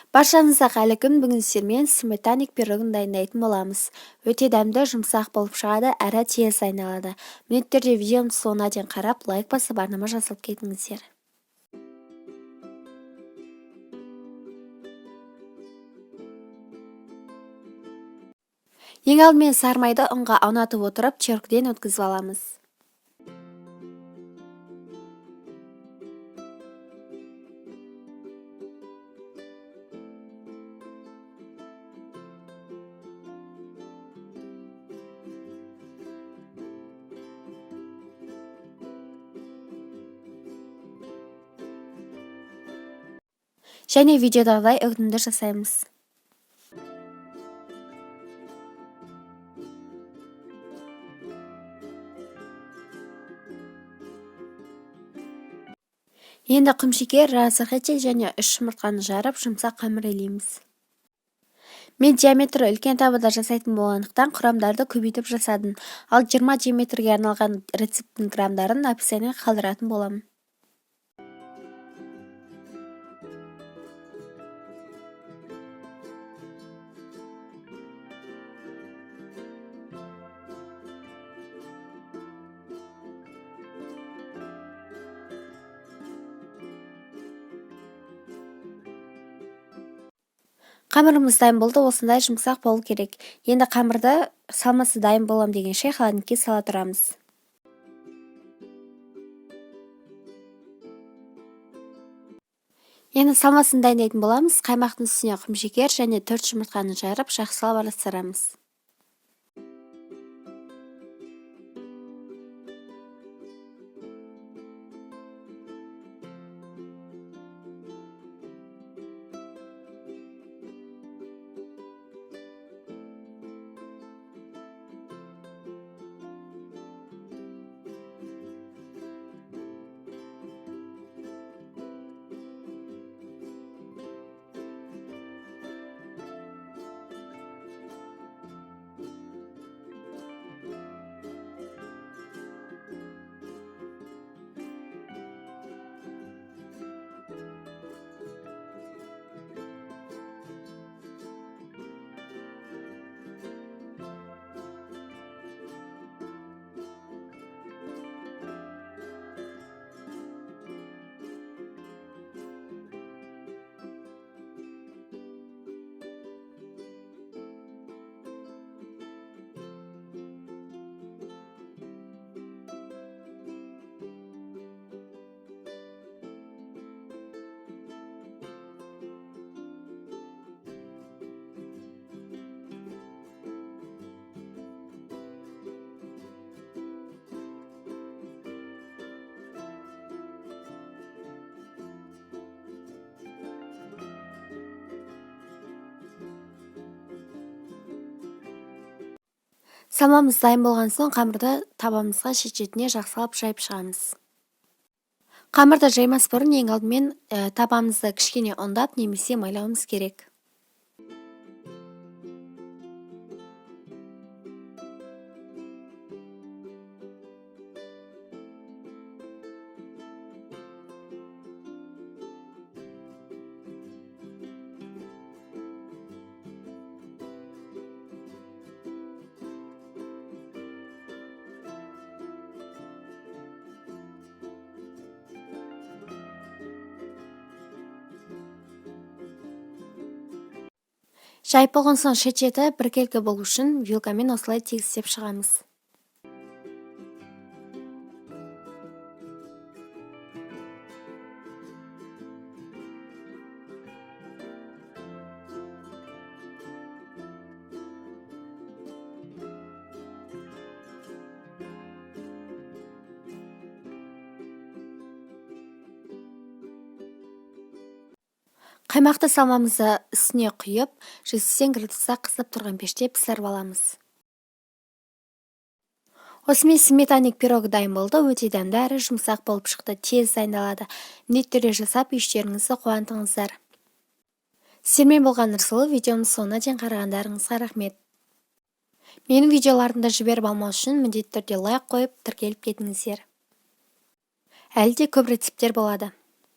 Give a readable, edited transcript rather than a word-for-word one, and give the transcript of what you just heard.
Баршаңызға қайырлы күн. Бүгін сіздермен сметаник пирогын дайындайтын боламыз. Өте дәмді, жұмсақ болып шығады, әрі тез айналады. Минуттерде видеомды соңына дейін қарап, лайк басып, арнама жасап кетіңіздер. Ең алдымен сары майды ұнға аунатып отырып, чергіден өткізіп аламыз. Және видеодағыдай үгітімді жасаймыз. Енді құмшекер, разрыхитель және 3 жұмыртқаны жарып, жұмсақ қамыр илейміз. Мен диаметрі үлкен табада жасайтын болғандықтан құрамдарды көбейтіп жасадым, ал 20 диаметрге арналған рецептің грамдарын описание қалдыратын боламын. Қамырымыз дайын болды, осындай жұмсақ болу керек. Енді қамырды салмасы дайын болам дегенше холодильникке сала тұрамыз. Енді салмасын дайындайтын боламыз. Қаймақтың үстіне құмшекер және 4 жұмыртқаны жарып, жақсылап араластырамыз. Салмамыз дайын болған соң қамырды табамызға шет-шетіне жақсылап жайып шығамыз. Қамырды жаймас бұрын ең алдымен табамызды кішкене ұндап немесе майлауымыз керек. Жайып болған соң шет-шеті біркелкі болу үшін вилкамен осылай тегістеп шығамыз. Қаймақты салмамызды үстіне құйып, 180 градуста қызып тұрған пеште пісіріп аламыз. Осымен сметаник пирог дайын болды, өте дәмді әрі жұмсақ болып шықты, тез дайындалады. Минуттерде жасап іштеріңізді қуантыңыздар. Сіздермен болған Нұрсұлу, видеоның соңына дейін қарағандарыңызға рахмет. Менің видеоларымды жіберіп алмау үшін міндетті түрде лайк қойып, тіркеліп кетіңіздер. Әлі де көп рецепттер болады.